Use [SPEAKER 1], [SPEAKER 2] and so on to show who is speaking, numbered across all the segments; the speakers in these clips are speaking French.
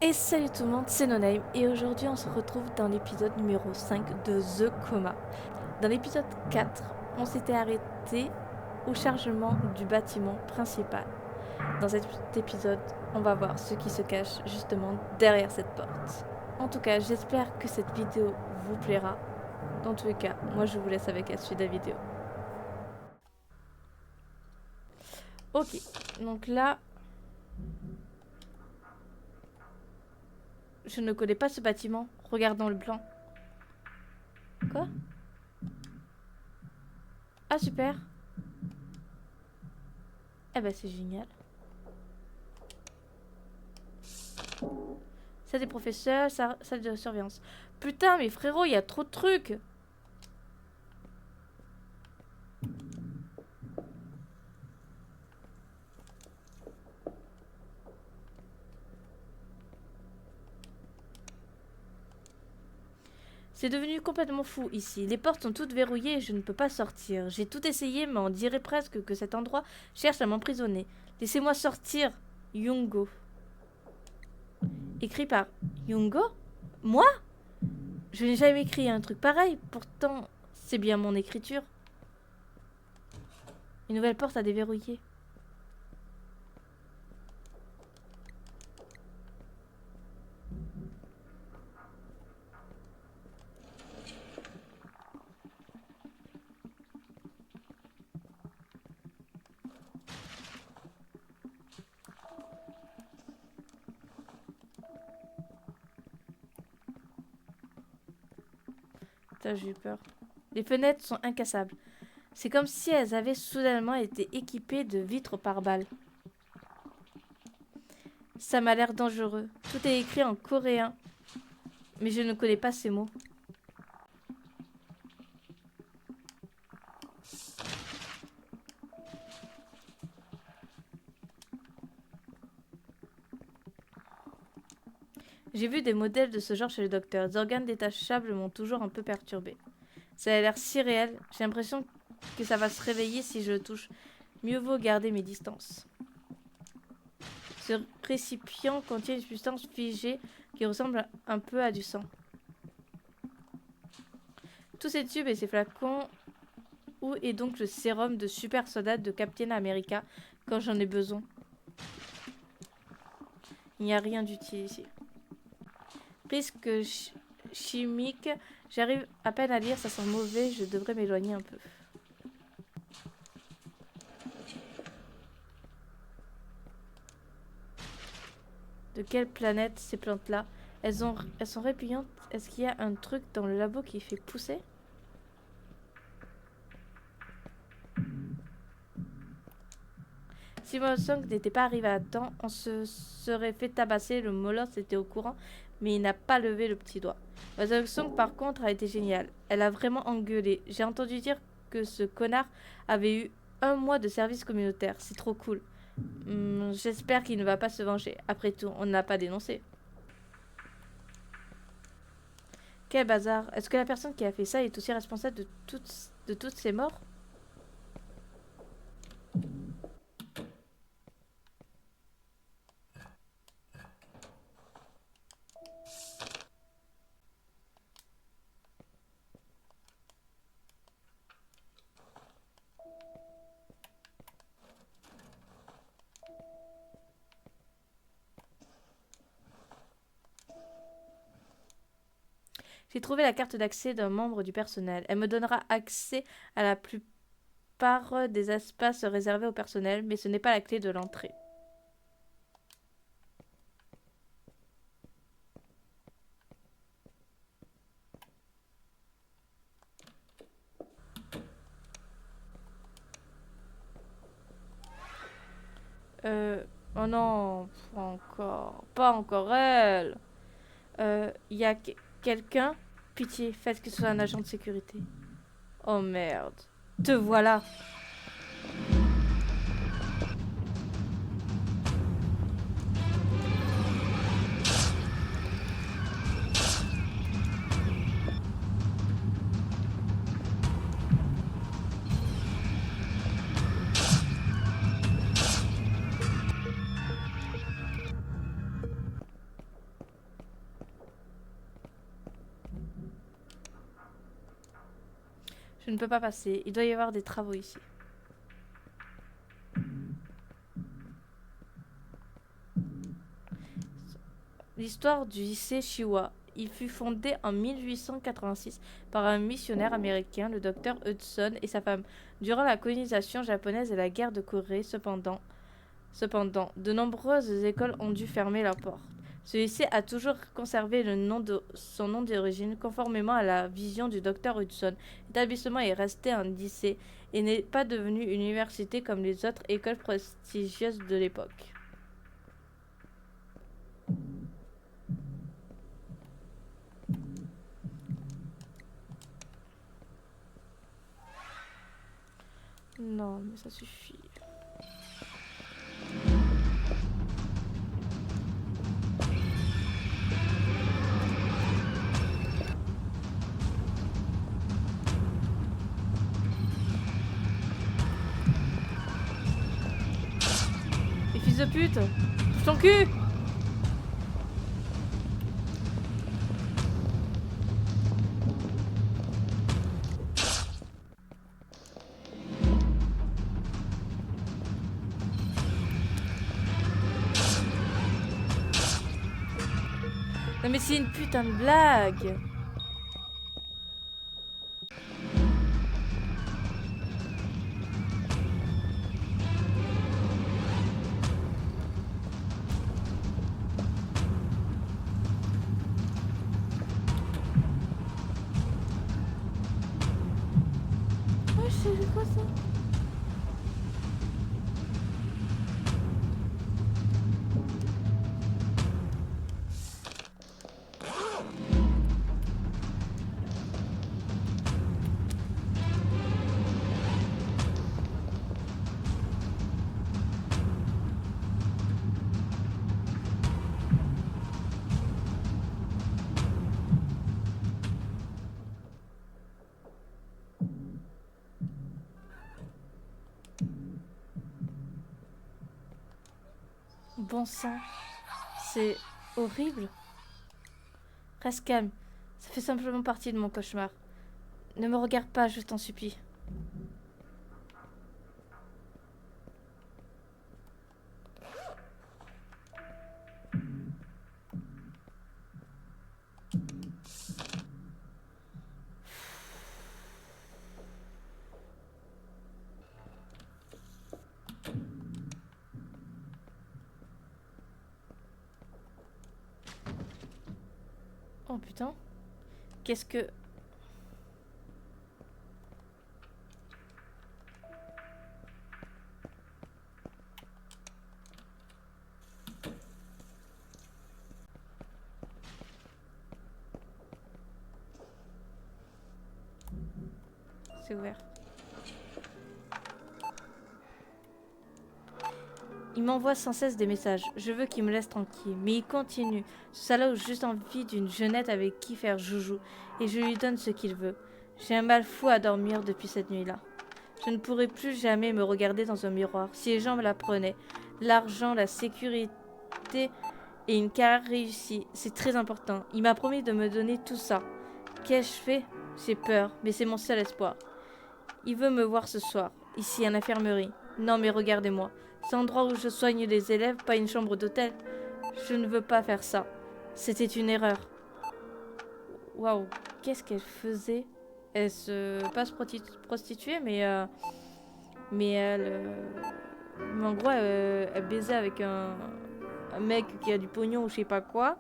[SPEAKER 1] Et salut tout le monde, c'est Noname et aujourd'hui on se retrouve dans l'épisode numéro 5 de The Coma. Dans l'épisode 4, on s'était arrêté au chargement du bâtiment principal. Dans cet épisode, on va voir ce qui se cache justement derrière cette porte. En tout cas, j'espère que cette vidéo vous plaira. Dans tous les cas, moi je vous laisse avec la suite de la vidéo. Ok, donc là... Je ne connais pas ce bâtiment. Regardons le plan. Quoi? Ah, super. Eh ben, c'est génial. Salle des professeurs, salle de surveillance. Putain, mais frérot, il y a trop de trucs. C'est devenu complètement fou ici. Les portes sont toutes verrouillées et je ne peux pas sortir. J'ai tout essayé, mais on dirait presque que cet endroit cherche à m'emprisonner. Laissez-moi sortir, Yungo. Écrit par Yungo? Moi? Je n'ai jamais écrit un truc pareil. Pourtant, c'est bien mon écriture. Une nouvelle porte à déverrouiller. Putain, j'ai eu peur. Les fenêtres sont incassables. C'est comme si elles avaient soudainement été équipées de vitres par balles. Ça m'a l'air dangereux. Tout est écrit en coréen, mais je ne connais pas ces mots. J'ai vu des modèles de ce genre chez le docteur. Les organes détachables m'ont toujours un peu perturbé. Ça a l'air si réel. J'ai l'impression que ça va se réveiller si je le touche. Mieux vaut garder mes distances. Ce récipient contient une substance figée qui ressemble un peu à du sang. Tous ces tubes et ces flacons, où est donc le sérum de super soldat de Captain America quand j'en ai besoin? Il n'y a rien d'utile ici. Risque chimique, j'arrive à peine à lire, ça sent mauvais, je devrais m'éloigner un peu. De quelle planète ces plantes-là? Elles sont répugnantes. Est-ce qu'il y a un truc dans le labo qui fait pousser? Si Molosong n'était pas arrivé à temps, on se serait fait tabasser. Le Moloss était au courant, mais il n'a pas levé le petit doigt. Molosong, par contre, a été géniale. Elle a vraiment engueulé. J'ai entendu dire que ce connard avait eu 1 mois de service communautaire. C'est trop cool. J'espère qu'il ne va pas se venger. Après tout, on ne l'a pas dénoncé. Quel bazar. Est-ce que la personne qui a fait ça est aussi responsable de toutes ces morts? J'ai trouvé la carte d'accès d'un membre du personnel. Elle me donnera accès à la plupart des espaces réservés au personnel, mais ce n'est pas la clé de l'entrée. Oh non, pas encore. Pas encore elle. Y a quelqu'un? Pitié, faites que ce soit un agent de sécurité. Oh merde. Te voilà. Je ne peux pas passer. Il doit y avoir des travaux ici. L'histoire du lycée Shiwa. Il fut fondé en 1886 par un missionnaire américain, le docteur Hudson, et sa femme, durant la colonisation japonaise et la guerre de Corée. Cependant, de nombreuses écoles ont dû fermer leurs portes. Ce lycée a toujours conservé son nom d'origine, conformément à la vision du docteur Hudson. L'établissement est resté un lycée et n'est pas devenu une université comme les autres écoles prestigieuses de l'époque. Non, mais ça suffit. Les fils de pute, touche ton cul. Non mais c'est une putain de blague. Ouais, c'est quoi ça? Bon sang, c'est horrible. Reste calme, ça fait simplement partie de mon cauchemar. Ne me regarde pas, je t'en supplie. Oh putain, qu'est-ce que... C'est ouvert. Il m'envoie sans cesse des messages. Je veux qu'il me laisse tranquille. Mais il continue. Ce salaud a juste envie d'une jeunette avec qui faire joujou. Et je lui donne ce qu'il veut. J'ai un mal fou à dormir depuis cette nuit-là. Je ne pourrai plus jamais me regarder dans un miroir. Si les gens me l'apprenaient. L'argent, la sécurité et une carrière réussie. C'est très important. Il m'a promis de me donner tout ça. Qu'ai-je fait? J'ai peur, mais c'est mon seul espoir. Il veut me voir ce soir. Ici, à l'infirmerie. Non, mais regardez-moi. C'est l'endroit où je soigne les élèves, pas une chambre d'hôtel. Je ne veux pas faire ça. C'était une erreur. Waouh, qu'est-ce qu'elle faisait? Elle se... pas se prostituer, mais mais en gros, elle baisait avec un mec qui a du pognon ou je sais pas quoi.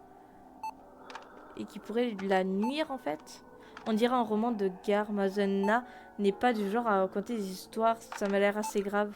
[SPEAKER 1] Et qui pourrait la nuire, en fait. On dirait un roman de gare. Mazenna n'est pas du genre à raconter des histoires. Ça m'a l'air assez grave.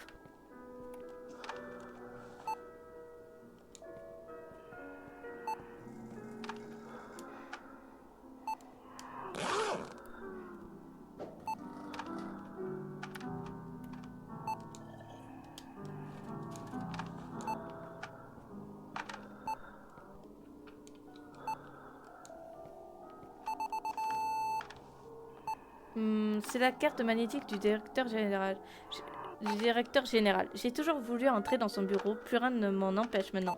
[SPEAKER 1] C'est la carte magnétique du directeur général. J'ai toujours voulu entrer dans son bureau. Plus rien ne m'en empêche maintenant.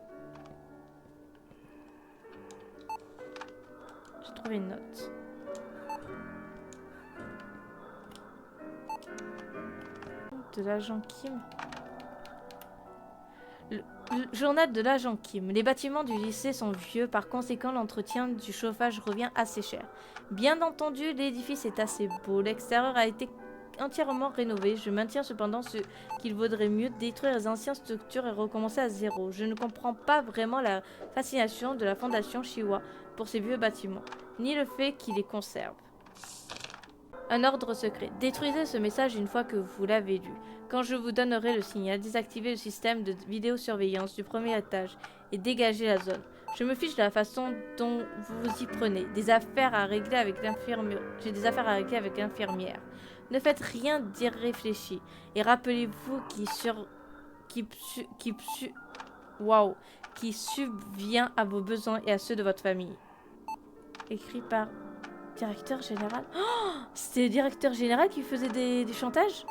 [SPEAKER 1] J'ai trouvé une note. de l'agent Kim. Le journal de l'agent Kim. Les bâtiments du lycée sont vieux, par conséquent l'entretien du chauffage revient assez cher. Bien entendu, l'édifice est assez beau, l'extérieur a été entièrement rénové. Je maintiens cependant qu'il vaudrait mieux détruire les anciennes structures et recommencer à zéro. Je ne comprends pas vraiment la fascination de la fondation Shiwa pour ces vieux bâtiments, ni le fait qu'il les conserve. Un ordre secret. Détruisez ce message une fois que vous l'avez lu. Quand je vous donnerai le signal, désactivez le système de vidéosurveillance du premier étage et dégagez la zone. Je me fiche de la façon dont vous vous y prenez. J'ai des affaires à régler avec l'infirmière. Ne faites rien d'irréfléchi. Et rappelez-vous qui subvient à vos besoins et à ceux de votre famille. Écrit par directeur général. Oh, c'était le directeur général qui faisait des chantages?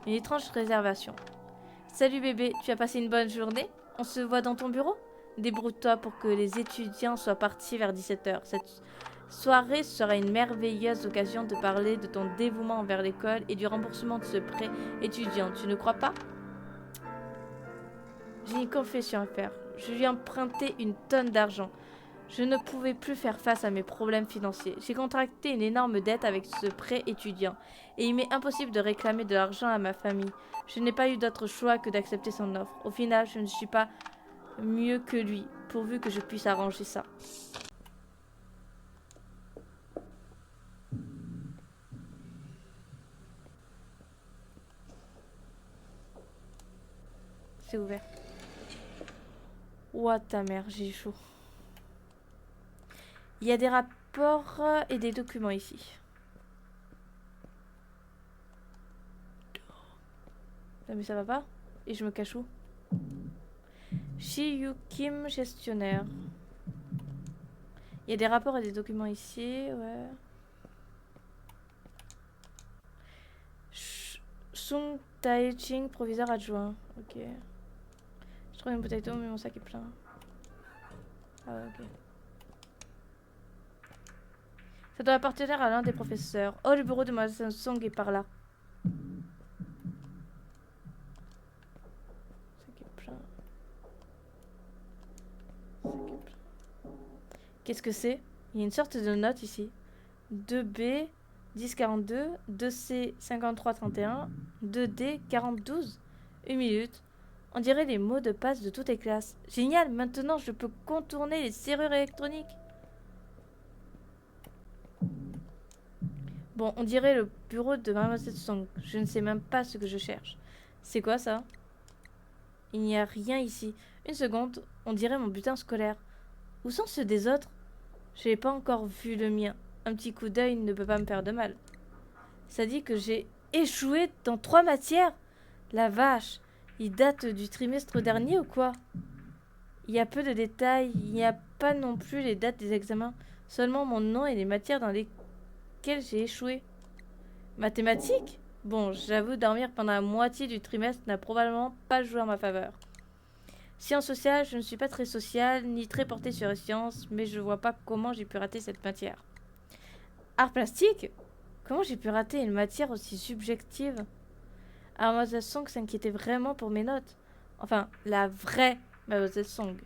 [SPEAKER 1] Une étrange réservation. Salut bébé, tu as passé une bonne journée? On se voit dans ton bureau? Débrouille-toi pour que les étudiants soient partis vers 17h. Cette soirée sera une merveilleuse occasion de parler de ton dévouement envers l'école et du remboursement de ce prêt étudiant. Tu ne crois pas? J'ai une confession à faire. Je lui ai emprunté une tonne d'argent. Je ne pouvais plus faire face à mes problèmes financiers. J'ai contracté une énorme dette avec ce prêt étudiant et il m'est impossible de réclamer de l'argent à ma famille. Je n'ai pas eu d'autre choix que d'accepter son offre. Au final, je ne suis pas mieux que lui, pourvu que je puisse arranger ça. C'est ouvert. Ouah ta mère, j'ai chaud. Il y a des rapports et des documents ici. Non mais ça va pas? Et je me cache où? Shi-Yu Kim, gestionnaire. Il y a des rapports et des documents ici, ouais. Sung Tae-ching, proviseur adjoint. Ok. Je trouve une bouteille d'eau, mais mon sac est plein. Ah ouais, ok. Ça doit appartenir à l'un des professeurs. Oh, le bureau de ma Sung est par là. Sac est plein. Sac est plein. Qu'est-ce que c'est? Il y a une sorte de note ici. 2B 1042, 2C 5331, 2D 4012. Une minute. On dirait les mots de passe de toutes les classes. Génial, maintenant je peux contourner les serrures électroniques. Bon, on dirait le bureau de Mademoiselle Song. Je ne sais même pas ce que je cherche. C'est quoi ça? Il n'y a rien ici. Une seconde, on dirait mon bulletin scolaire. Où sont ceux des autres? Je n'ai pas encore vu le mien. Un petit coup d'œil ne peut pas me faire de mal. Ça dit que j'ai échoué dans 3 matières. La vache, il date du trimestre dernier ou quoi? Il y a peu de détails, il n'y a pas non plus les dates des examens, seulement mon nom et les matières dans lesquelles j'ai échoué. Mathématiques? Bon, j'avoue, dormir pendant la moitié du trimestre n'a probablement pas joué en ma faveur. Sciences sociales, je ne suis pas très sociale, ni très portée sur les sciences, mais je vois pas comment j'ai pu rater cette matière. Art plastique? Comment j'ai pu rater une matière aussi subjective? Alors Mademoiselle Song s'inquiétait vraiment pour mes notes. Enfin, la vraie Mademoiselle Song.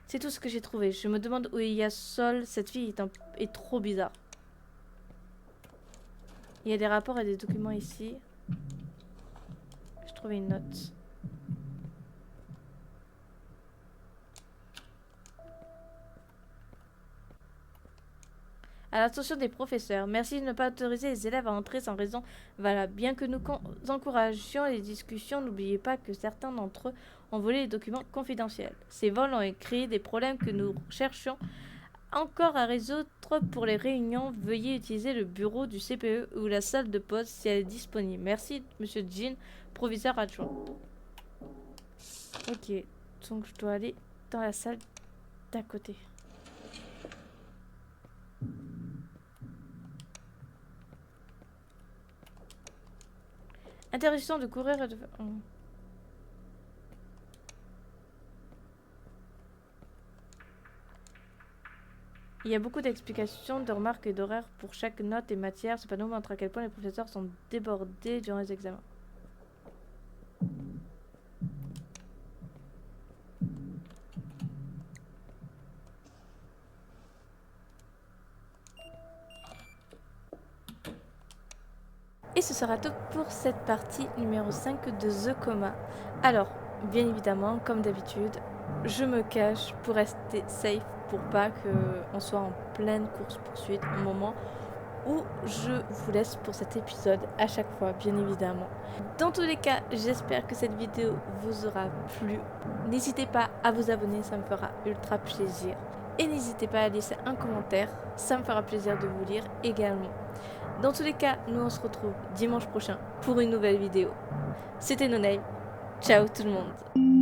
[SPEAKER 1] C'est tout ce que j'ai trouvé. Je me demande où il y a Sol. Cette fille est trop bizarre. Il y a des rapports et des documents ici. Je trouvais une note. À l'attention des professeurs, merci de ne pas autoriser les élèves à entrer sans raison valable. Bien que nous encouragions les discussions, n'oubliez pas que certains d'entre eux ont volé les documents confidentiels. Ces vols ont créé des problèmes que nous cherchions encore à résoudre pour les réunions. Veuillez utiliser le bureau du CPE ou la salle de pause si elle est disponible. Merci, monsieur Jin, proviseur adjoint. Ok, donc je dois aller dans la salle d'à côté. Interdiction de courir et de... Il y a beaucoup d'explications, de remarques et d'horaires pour chaque note et matière. Ce panneau montre à quel point les professeurs sont débordés durant les examens. ce sera tout pour cette partie numéro 5 de The Coma. Alors, bien évidemment, comme d'habitude, je me cache pour rester safe, pour pas qu'on soit en pleine course-poursuite au moment où je vous laisse pour cet épisode à chaque fois, bien évidemment. Dans tous les cas, j'espère que cette vidéo vous aura plu. N'hésitez pas à vous abonner, ça me fera ultra plaisir. Et n'hésitez pas à laisser un commentaire, ça me fera plaisir de vous lire également. Dans tous les cas, nous on se retrouve dimanche prochain pour une nouvelle vidéo. C'était No Name. Ciao tout le monde.